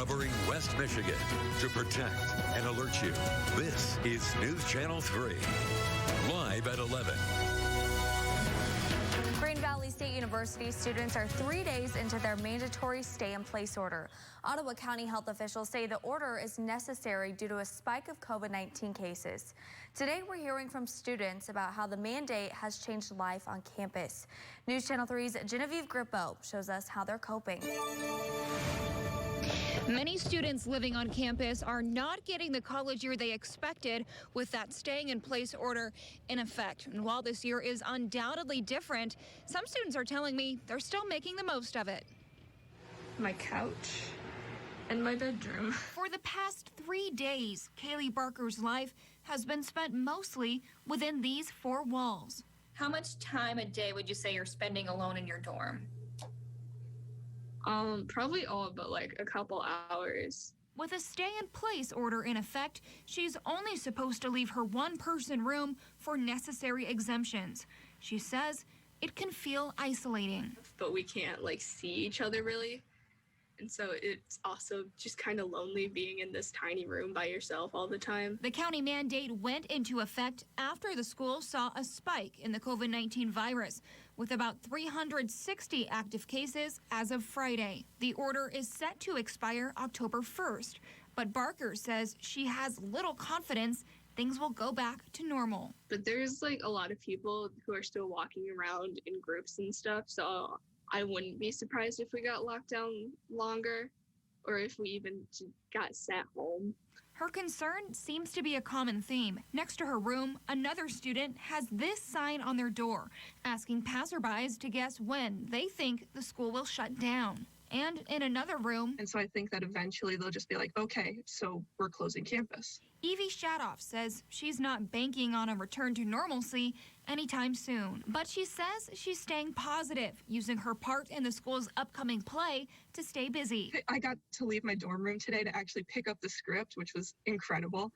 covering West Michigan to protect and alert you. This is News Channel 3, live at 11. Green Valley State University students are 3 days into their mandatory stay-in-place order. Ottawa County health officials say the order is necessary due to a spike of COVID-19 cases. Today, we're hearing from students about how the mandate has changed life on campus. News Channel 3's Genevieve Grippo shows us how they're coping. Many students living on campus are not getting the college year they expected with that staying in place order in effect. And while this year is undoubtedly different, some students are telling me they're still making the most of it. My couch and my bedroom. For the past 3 days, Callie Barker's life has been spent mostly within these four walls. How much time a day would you say you're spending alone in your dorm? Probably all but like a couple hours. With a stay-in-place order in effect, she's only supposed to leave her one-person room for necessary exemptions. She says it can feel isolating. But we can't like see each other really. And so it's also just kind of lonely being in this tiny room by yourself all the time. The county mandate went into effect after the school saw a spike in the COVID-19 virus, with about 360 active cases as of Friday. The order is set to expire October 1st, but Barker says she has little confidence things will go back to normal. But there's like a lot of people who are still walking around in groups and stuff, so I wouldn't be surprised if we got locked down longer or if we even got sat home. Her concern seems to be a common theme. Next to her room, another student has this sign on their door, asking passerbys to guess when they think the school will shut down. And in another room, and so I think that eventually they'll just be like, okay, so we're closing campus. Evie Shadoff says she's not banking on a return to normalcy anytime soon. But she says she's staying positive, using her part in the school's upcoming play to stay busy. I got to leave my dorm room today to actually pick up the script, which was incredible.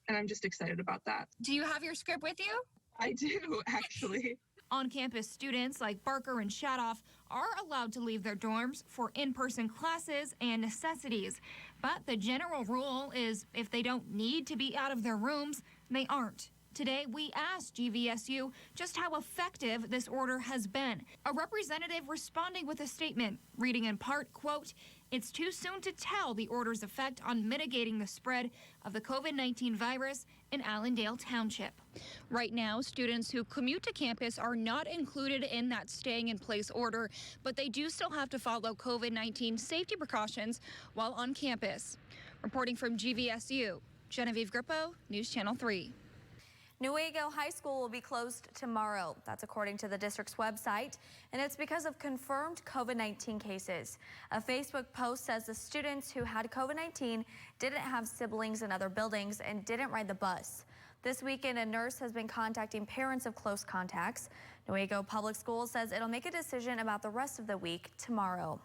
And I'm just excited about that. Do you have your script with you? I do, actually. On-campus students like Barker and Shadoff are allowed to leave their dorms for in-person classes and necessities. But the general rule is if they don't need to be out of their rooms, they aren't. Today, we asked GVSU just how effective this order has been. A representative responding with a statement, reading in part, quote, "It's too soon to tell the order's effect on mitigating the spread of the COVID-19 virus in Allendale Township." Right now, students who commute to campus are not included in that staying in place order, but they do still have to follow COVID-19 safety precautions while on campus. Reporting from GVSU, Genevieve Grippo, News Channel 3. Newaygo High School will be closed tomorrow. That's according to the district's website, and it's because of confirmed COVID-19 cases. A Facebook post says the students who had COVID-19 didn't have siblings in other buildings and didn't ride the bus. This weekend, a nurse has been contacting parents of close contacts. Newaygo Public Schools says it'll make a decision about the rest of the week tomorrow.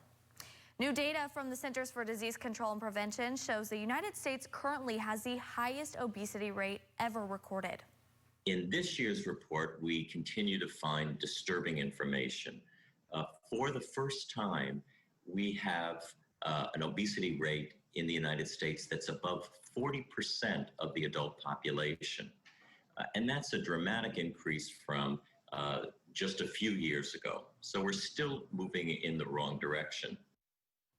New data from the Centers for Disease Control and Prevention shows the United States currently has the highest obesity rate ever recorded. In this year's report, we continue to find disturbing information. For the first time, we have an obesity rate in the United States that's above 40% of the adult population. And that's a dramatic increase from just a few years ago. So we're still moving in the wrong direction.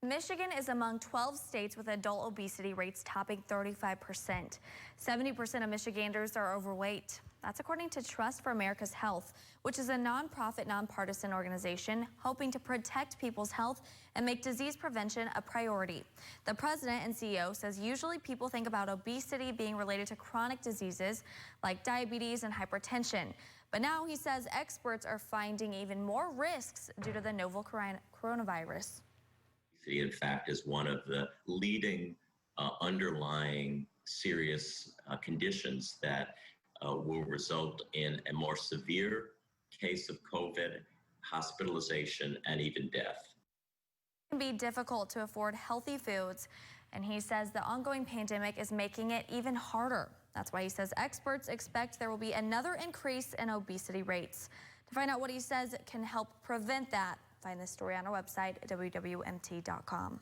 Michigan is among 12 states with adult obesity rates topping 35%. 70% of Michiganders are overweight. That's according to Trust for America's Health, which is a nonprofit, nonpartisan organization hoping to protect people's health and make disease prevention a priority. The president and CEO says usually people think about obesity being related to chronic diseases like diabetes and hypertension. But now he says experts are finding even more risks due to the novel coronavirus. Obesity, in fact, is one of the leading underlying serious conditions that will result in a more severe case of COVID, hospitalization, and even death. It can be difficult to afford healthy foods, and he says the ongoing pandemic is making it even harder. That's why he says experts expect there will be another increase in obesity rates. To find out what he says can help prevent that, find this story on our website at wwmt.com.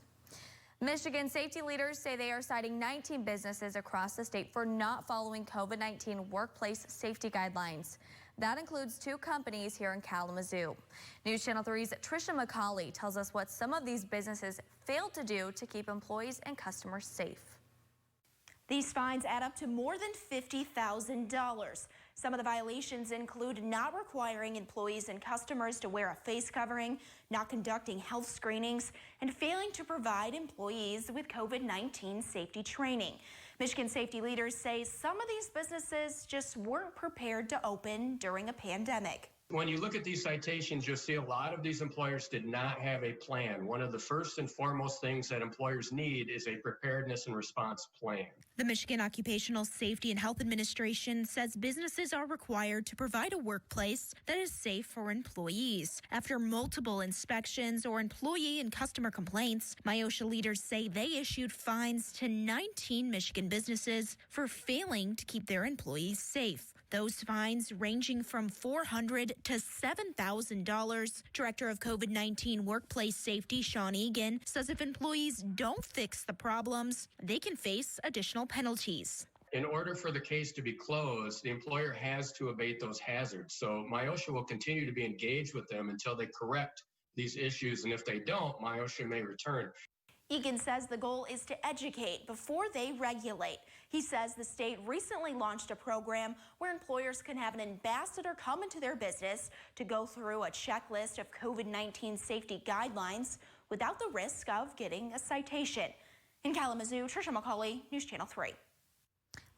Michigan safety leaders say they are citing 19 businesses across the state for not following COVID-19 workplace safety guidelines. That includes 2 companies here in Kalamazoo. News Channel 3's Trisha McCauley tells us what some of these businesses failed to do to keep employees and customers safe. These fines add up to more than $50,000. Some of the violations include not requiring employees and customers to wear a face covering, not conducting health screenings, and failing to provide employees with COVID-19 safety training. Michigan safety leaders say some of these businesses just weren't prepared to open during a pandemic. When you look at these citations, you'll see a lot of these employers did not have a plan. One of the first and foremost things that employers need is a preparedness and response plan. The Michigan Occupational Safety and Health Administration says businesses are required to provide a workplace that is safe for employees. After multiple inspections or employee and customer complaints, MIOSHA leaders say they issued fines to 19 Michigan businesses for failing to keep their employees safe. Those fines ranging from $400 to $7,000. Director of COVID-19 Workplace Safety, Sean Egan, says if employees don't fix the problems, they can face additional penalties. In order for the case to be closed, the employer has to abate those hazards. So MIOSHA will continue to be engaged with them until they correct these issues. And if they don't, MIOSHA may return. Egan says the goal is to educate before they regulate. He says the state recently launched a program where employers can have an ambassador come into their business to go through a checklist of COVID-19 safety guidelines without the risk of getting a citation. In Kalamazoo, Trisha McCauley, News Channel 3.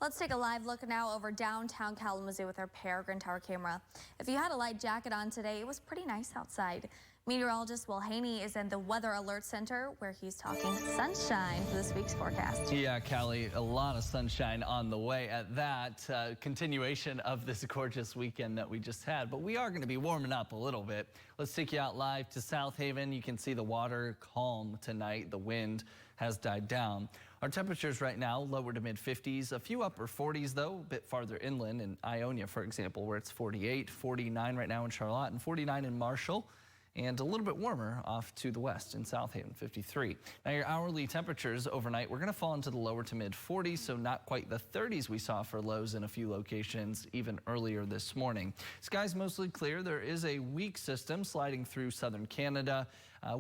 Let's take a live look now over downtown Kalamazoo with our Peregrine Tower camera. If you had a light jacket on today, it was pretty nice outside. Meteorologist Will Haney is in the Weather Alert Center where he's talking sunshine for this week's forecast. Yeah, Callie, a lot of sunshine on the way at that. Continuation of this gorgeous weekend that we just had, but we are going to be warming up a little bit. Let's take you out live to South Haven. You can see the water calm tonight. The wind has died down. Our temperatures right now lower to mid-50s, a few upper 40s though, a bit farther inland in Ionia, for example, where it's 48, 49 right now in Charlotte, and 49 in Marshall. And a little bit warmer off to the west in South Haven, 53. Now your hourly temperatures overnight, we're going to fall into the lower to mid 40s, so not quite the 30s we saw for lows in a few locations even earlier this morning. Skies mostly clear. There is a weak system sliding through southern Canada,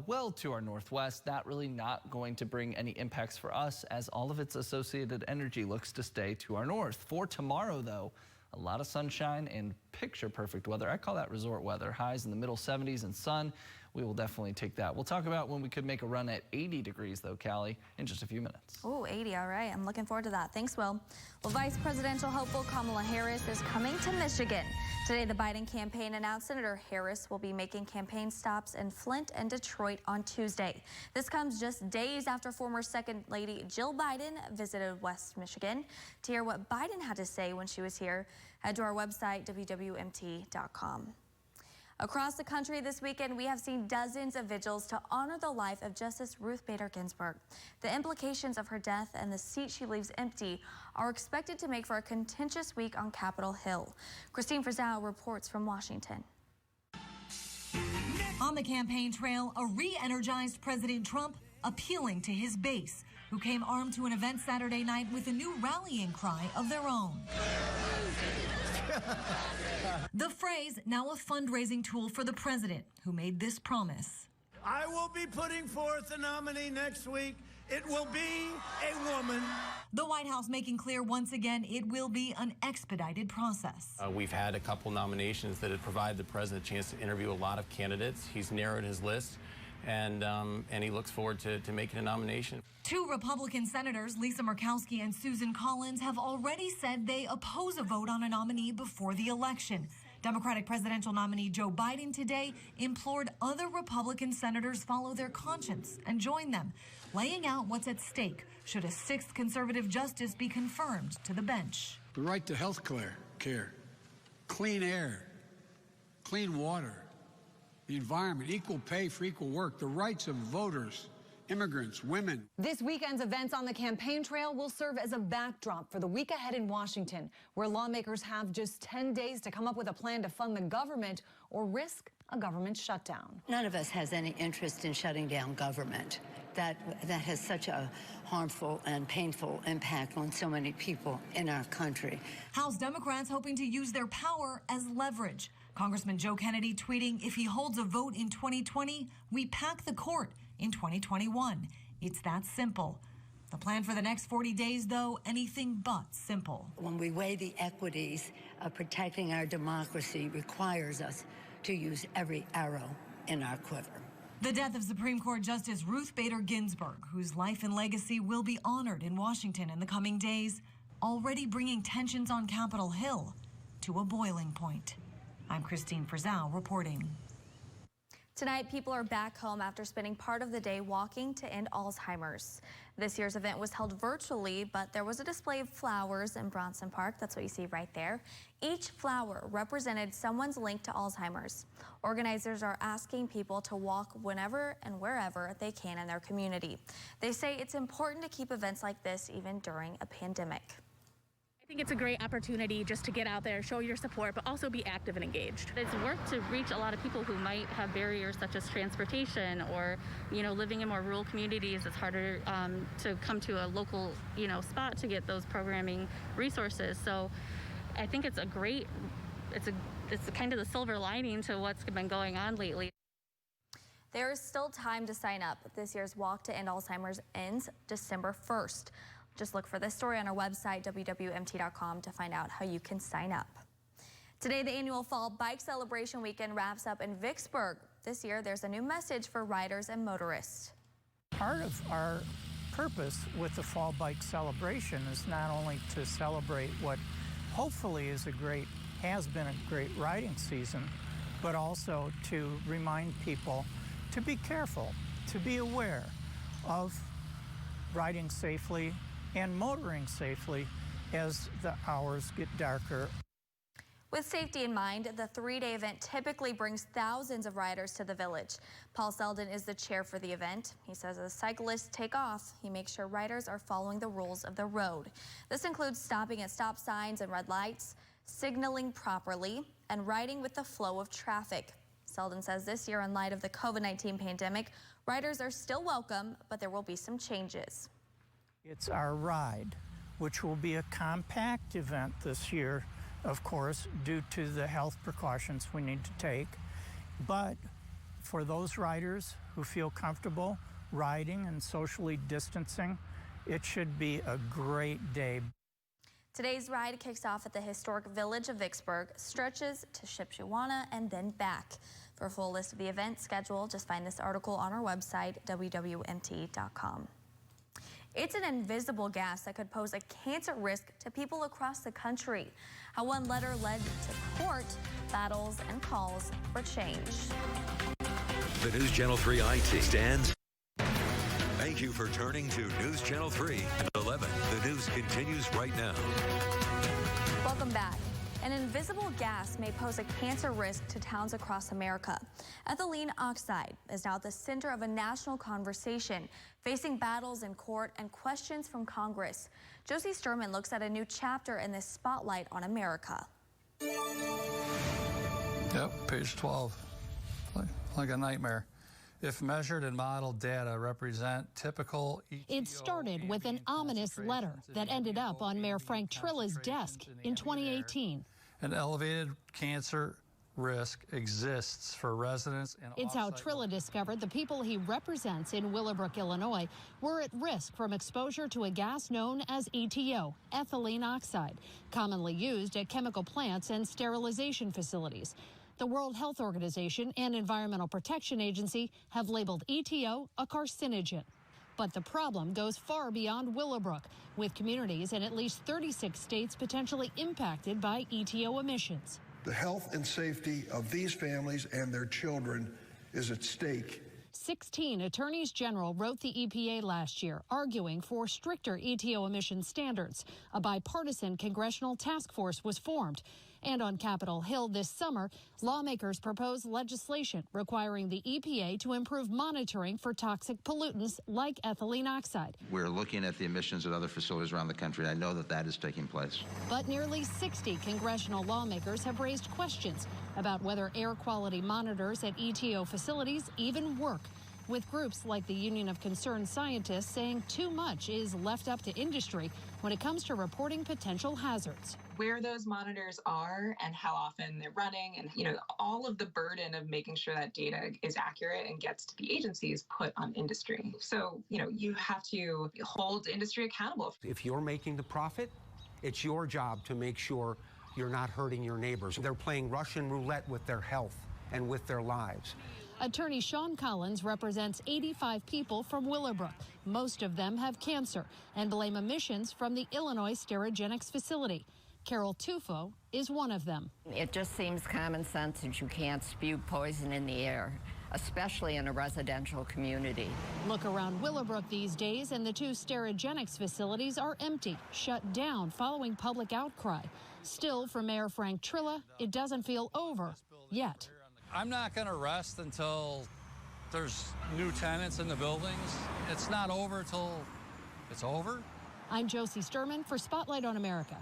well to our northwest. That really not going to bring any impacts for us as all of its associated energy looks to stay to our north. For tomorrow, though, a lot of sunshine and picture perfect weather. I call that resort weather. Highs in the middle 70s and sun. We will definitely take that. We'll talk about when we could make a run at 80 degrees though, Callie, in just a few minutes. Oh, 80, all right. I'm looking forward to that. Thanks, Will. Well, Vice Presidential hopeful Kamala Harris is coming to Michigan. Today, the Biden campaign announced Senator Harris will be making campaign stops in Flint and Detroit on Tuesday. This comes just days after former Second Lady Jill Biden visited West Michigan. To hear what Biden had to say when she was here, head to our website, wwmt.com. Across the country this weekend, we have seen dozens of vigils to honor the life of Justice Ruth Bader Ginsburg. The implications of her death and the seat she leaves empty are expected to make for a contentious week on Capitol Hill. Christine Frizzell reports from Washington. On the campaign trail, a re-energized President Trump appealing to his base, who came armed to an event Saturday night with a new rallying cry of their own. The phrase now a fundraising tool for the president, who made this promise. I will be putting forth a nominee next week. It will be a woman. The White House making clear once again it will be an expedited process. We've had a couple nominations that have provided the president a chance to interview a lot of candidates. He's narrowed his list. And he looks forward to making a nomination. 2 Republican senators, Lisa Murkowski and Susan Collins, have already said they oppose a vote on a nominee before the election. Democratic presidential nominee Joe Biden today implored other Republican senators follow their conscience and join them, laying out what's at stake should a 6th conservative justice be confirmed to the bench. The right to health care, clean air, clean water, the environment, equal pay for equal work, the rights of voters, immigrants, women. This weekend's events on the campaign trail will serve as a backdrop for the week ahead in Washington, where lawmakers have just 10 days to come up with a plan to fund the government or risk a government shutdown. None of us has any interest in shutting down government. That has such a harmful and painful impact on so many people in our country. House Democrats hoping to use their power as leverage. Congressman Joe Kennedy tweeting, if he holds a vote in 2020, we pack the court in 2021. It's that simple. The plan for the next 40 days, though, anything but simple. When we weigh the equities of protecting our democracy requires us to use every arrow in our quiver. The death of Supreme Court Justice Ruth Bader Ginsburg, whose life and legacy will be honored in Washington in the coming days, already bringing tensions on Capitol Hill to a boiling point. I'm Christine Frizzell reporting. Tonight, people are back home after spending part of the day walking to end Alzheimer's. This year's event was held virtually, but there was a display of flowers in Bronson Park. That's what you see right there. Each flower represented someone's link to Alzheimer's. Organizers are asking people to walk whenever and wherever they can in their community. They say it's important to keep events like this even during a pandemic. I think it's a great opportunity just to get out there, show your support, but also be active and engaged. It's work to reach a lot of people who might have barriers such as transportation or, living in more rural communities. It's harder to come to a local, spot to get those programming resources. So I think it's it's kind of the silver lining to what's been going on lately. There is still time to sign up. This year's Walk to End Alzheimer's ends December 1st. Just look for this story on our website, wwmt.com, to find out how you can sign up. Today, the annual Fall Bike Celebration Weekend wraps up in Vicksburg. This year, there's a new message for riders and motorists. Part of our purpose with the Fall Bike Celebration is not only to celebrate what hopefully has been a great riding season, but also to remind people to be careful, to be aware of riding safely and motoring safely as the hours get darker. With safety in mind, the three-day event typically brings thousands of riders to the village. Paul Selden is the chair for the event. He says as cyclists take off, he makes sure riders are following the rules of the road. This includes stopping at stop signs and red lights, signaling properly, and riding with the flow of traffic. Selden says this year, in light of the COVID-19 pandemic, riders are still welcome, but there will be some changes. It's our ride, which will be a compact event this year, of course, due to the health precautions we need to take. But for those riders who feel comfortable riding and socially distancing, it should be a great day. Today's ride kicks off at the historic village of Vicksburg, stretches to Shipshewana, and then back. For a full list of the event schedule, just find this article on our website, wwmt.com. It's an invisible gas that could pose a cancer risk to people across the country. How one letter led to court battles and calls for change. The News Channel 3 IT stands. Thank you for turning to News Channel 3 at 11. The news continues right now. Welcome back. An invisible gas may pose a cancer risk to towns across America. Ethylene oxide is now at the center of a national conversation, facing battles in court and questions from Congress. Josie Sturman looks at a new chapter in this spotlight on America. Yep, page 12, like a nightmare. If measured and modeled data represent typical ETO. It started with an ominous letter that ended up on Mayor Frank Trilla's desk in 2018. An elevated cancer risk exists for residents. It's how Trilla discovered the people he represents in Willowbrook, Illinois, were at risk from exposure to a gas known as ETO, ethylene oxide, commonly used at chemical plants and sterilization facilities. The World Health Organization and Environmental Protection Agency have labeled ETO a carcinogen. But the problem goes far beyond Willowbrook, with communities in at least 36 states potentially impacted by ETO emissions. The health and safety of these families and their children is at stake. 16 attorneys general wrote the EPA last year, arguing for stricter ETO emission standards. A bipartisan congressional task force was formed. And on Capitol Hill this summer, lawmakers proposed legislation requiring the EPA to improve monitoring for toxic pollutants like ethylene oxide. We're looking at the emissions at other facilities around the country. I know that that is taking place. But nearly 60 congressional lawmakers have raised questions about whether air quality monitors at ETO facilities even work, with groups like the Union of Concerned Scientists saying too much is left up to industry when it comes to reporting potential hazards. Where those monitors are and how often they're running, and all of the burden of making sure that data is accurate and gets to the agencies put on industry. So you have to hold industry accountable. If you're making the profit, it's your job to make sure you're not hurting your neighbors. They're playing Russian roulette with their health and with their lives. Attorney Sean Collins represents 85 people from Willowbrook. Most of them have cancer and blame emissions from the Illinois Sterigenics facility. Carol Tufo is one of them. It just seems common sense that you can't spew poison in the air, especially in a residential community. Look around Willowbrook these days, and the two Sterigenics facilities are empty, shut down following public outcry. Still, for Mayor Frank Trilla, it doesn't feel over yet. I'm not going to rest until there's new tenants in the buildings. It's not over till it's over. I'm Josie Sturman for Spotlight on America.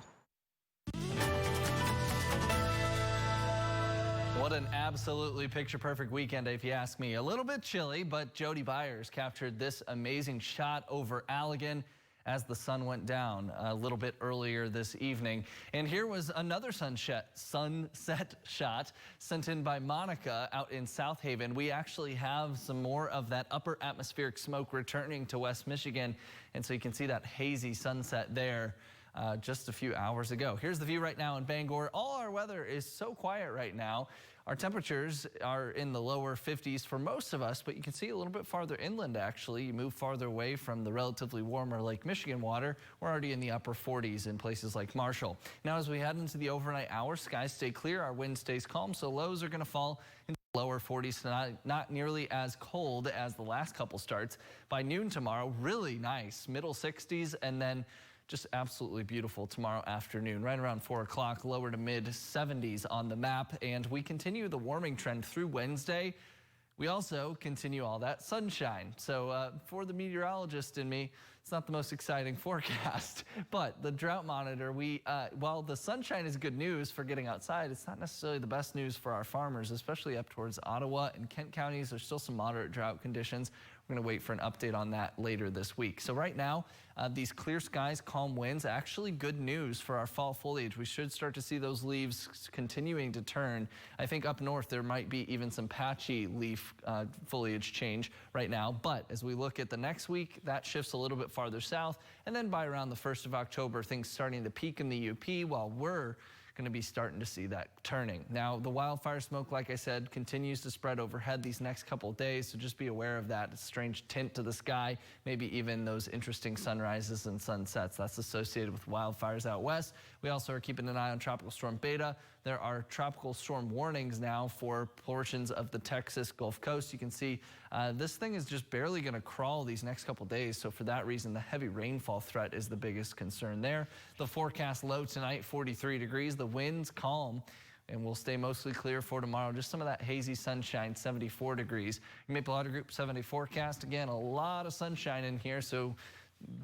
What an absolutely picture-perfect weekend, if you ask me. A little bit chilly, but Jody Byers captured this amazing shot over Allegan as the sun went down a little bit earlier this evening. And here was another sunset shot sent in by Monica out in South Haven. We actually have some more of that upper atmospheric smoke returning to West Michigan, and so you can see that hazy sunset there just a few hours ago. Here's the view right now in Bangor. All our weather is so quiet right now. Our temperatures are in the lower 50s for most of us, but you can see a little bit farther inland, actually. You move farther away from the relatively warmer Lake Michigan water. We're already in the upper 40s in places like Marshall. Now, as we head into the overnight hours, skies stay clear. Our wind stays calm, so lows are going to fall into the lower 40s tonight. Not nearly as cold as the last couple starts. By noon tomorrow, really nice, middle 60s, and then just absolutely beautiful tomorrow afternoon, right around 4 o'clock, lower to mid 70s on the map. And we continue the warming trend through Wednesday. We also continue all that sunshine. So for the meteorologist in me, it's not the most exciting forecast, but the drought monitor, while the sunshine is good news for getting outside, it's not necessarily the best news for our farmers, especially up towards Ottawa and Kent counties. There's still some moderate drought conditions. We're going to wait for an update on that later this week. So right now, these clear skies, calm winds, actually good news for our fall foliage. We should start to see those leaves continuing to turn. I think up north there might be even some patchy leaf foliage change right now. But as we look at the next week, that shifts a little bit farther south. And then by around the 1st of October, things starting to peak in the UP while we're going to be starting to see that turning. Now, the wildfire smoke, like I said, continues to spread overhead these next couple of days, so just be aware of that strange tint to the sky, maybe even those interesting sunrises and sunsets that's associated with wildfires out west. We also are keeping an eye on Tropical Storm Beta. There are tropical storm warnings now for portions of the Texas Gulf Coast. You can see this thing is just barely going to crawl these next couple days. So for that reason, the heavy rainfall threat is the biggest concern there. The forecast low tonight, 43 degrees. The winds calm and will stay mostly clear for tomorrow. Just some of that hazy sunshine, 74 degrees. Maple Auto Group 70 forecast. Again, a lot of sunshine in here. So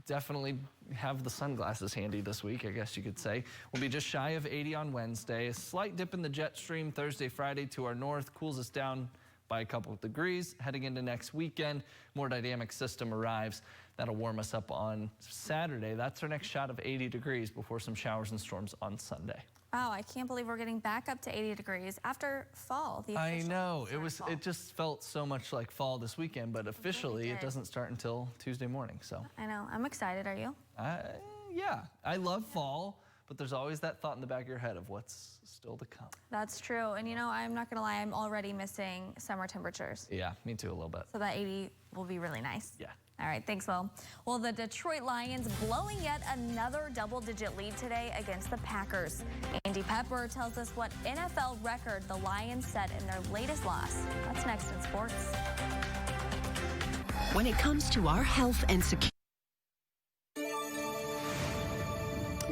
definitely have the sunglasses handy this week, I guess you could say. We'll be just shy of 80 on Wednesday. A slight dip in the jet stream Thursday, Friday to our north. Cools us down by a couple of degrees. Heading into next weekend, more dynamic system arrives. That'll warm us up on Saturday. That's our next shot of 80 degrees before some showers and storms on Sunday. Wow, I can't believe we're getting back up to 80 degrees after fall. I know. It just felt so much like fall this weekend, but officially it doesn't start until Tuesday morning. So I know. I'm excited. Are you? Yeah, I love fall, but there's always that thought in the back of your head of what's still to come. That's true. And I'm not going to lie, I'm already missing summer temperatures. Yeah, me too, a little bit. So that 80 will be really nice. Yeah. All right, thanks, Will. Well, the Detroit Lions blowing yet another double-digit lead today against the Packers. Andy Pepper tells us what NFL record the Lions set in their latest loss. That's next in sports. When it comes to our health and security.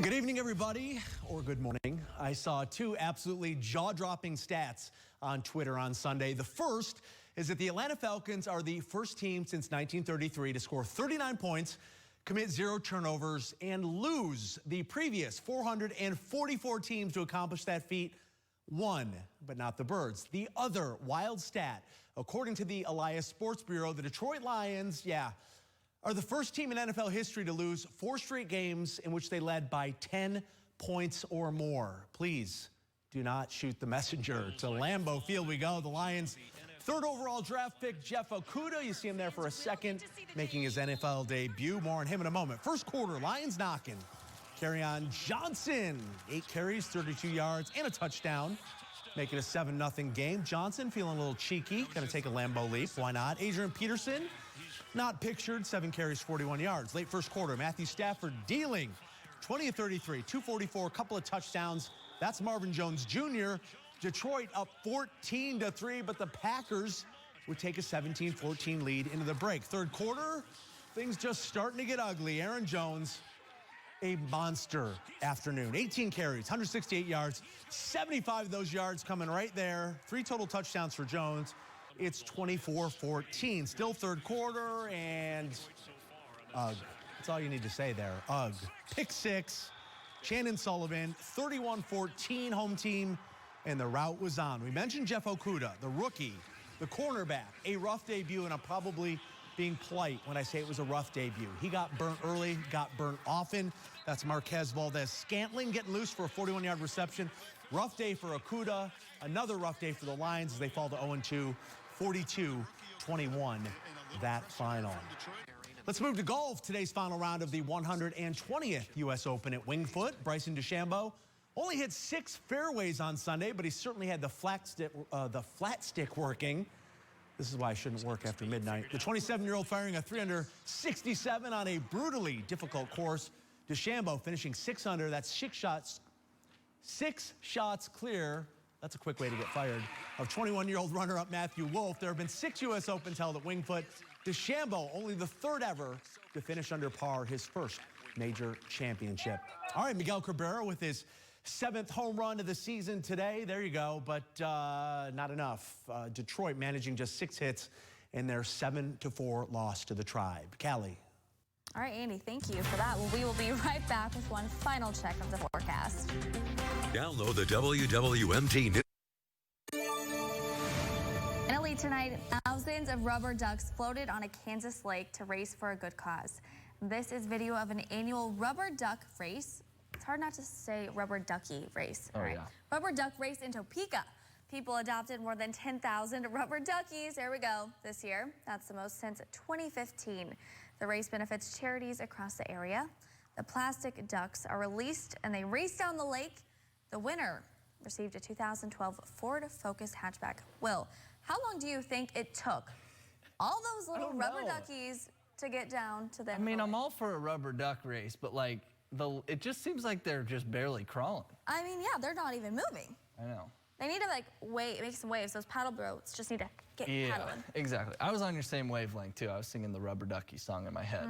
Good evening, everybody, or good morning. I saw two absolutely jaw-dropping stats on Twitter on Sunday. The first is that the Atlanta Falcons are the first team since 1933 to score 39 points, commit 0 turnovers, and lose. The previous 444 teams to accomplish that feat won, but not the Birds. The other wild stat, according to the Elias Sports Bureau, the Detroit Lions, are the first team in NFL history to lose 4 straight games in which they led by 10 points or more. Please do not shoot the messenger. To Lambeau Field we go. The Lions' 3rd overall draft pick, Jeff Okudah. You see him there for a second, making his NFL debut. More on him in a moment. First quarter, Lions knocking. Kerryon Johnson, 8 carries, 32 yards, and a touchdown. Make it a 7-0 game. Johnson feeling a little cheeky. Going to take a Lambeau leap. Why not? Adrian Peterson, not pictured, 7 carries, 41 yards. Late first quarter, Matthew Stafford dealing 20 of 33, 244, couple of touchdowns. That's Marvin Jones Jr. Detroit up 14-3, but the Packers would take a 17-14 lead into the break. Third quarter, things just starting to get ugly. Aaron Jones, a monster afternoon. 18 carries, 168 yards, 75 of those yards coming right there. 3 total touchdowns for Jones. It's 24-14. Still third quarter, and ugh. That's all you need to say there. Ugh. Pick 6. Shannon Sullivan, 31-14 home team, and the route was on. We mentioned Jeff Okudah, the rookie, the cornerback. A rough debut, and I'm probably being polite when I say it was a rough debut. He got burnt early, got burnt often. That's Marquez Valdez-Scantling getting loose for a 41-yard reception. Rough day for Okudah. Another rough day for the Lions as they fall to 0-2. 42-21, that final. Let's move to golf. Today's final round of the 120th U.S. Open at Winged Foot. Bryson DeChambeau only hit 6 fairways on Sunday, but he certainly had the flat stick working. This is why I shouldn't work after midnight. The 27-year-old firing a 367 on a brutally difficult course. DeChambeau finishing 6 under. That's 6 shots clear. That's a quick way to get fired. Of 21-year-old runner-up Matthew Wolff. There have been 6 U.S. Opens held at Winged Foot. DeChambeau, only the 3rd ever to finish under par, his first major championship. All right, Miguel Cabrera with his 7th home run of the season today. There you go, but not enough. Detroit managing just 6 hits in their 7-4 loss to the Tribe. Callie. All right, Andy, thank you for that. Well, we will be right back with one final check of the forecast. Download the WWMT News. In Elite tonight, thousands of rubber ducks floated on a Kansas lake to race for a good cause. This is video of an annual rubber duck race. It's hard not to say rubber ducky race. Oh, right? yeah. Rubber duck race in Topeka. People adopted more than 10,000 rubber duckies. There we go. This year, that's the most since 2015. The race benefits charities across the area. The plastic ducks are released and they race down the lake. The winner received a 2012 Ford Focus hatchback. Will, how long do you think it took all those little rubber duckies to get down to the I mean, I'm all for a rubber duck race, but like it just seems like they're just barely crawling. I mean, yeah, they're not even moving. I know. They need to like make some waves. Those paddle boats just need to get paddling. Exactly. I was on your same wavelength too. I was singing the Rubber Ducky song in my head.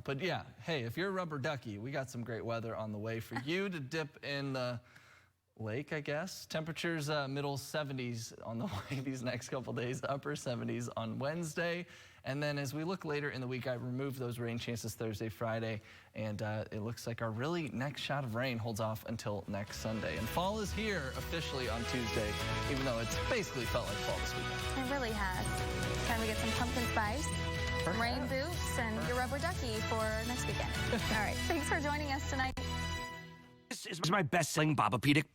But yeah, hey, if you're a rubber ducky, we got some great weather on the way for you to dip in the lake, I guess. Temperatures middle 70s on the way these next couple days, upper 70s on Wednesday. And then as we look later in the week, I removed those rain chances Thursday, Friday, and it looks like our really next shot of rain holds off until next Sunday. And fall is here officially on Tuesday, even though it's basically felt like fall this weekend. It really has. Time to get some pumpkin spice, rain boots, and your rubber ducky for next weekend. All right, thanks for joining us tonight. This is my best-selling Bobapedic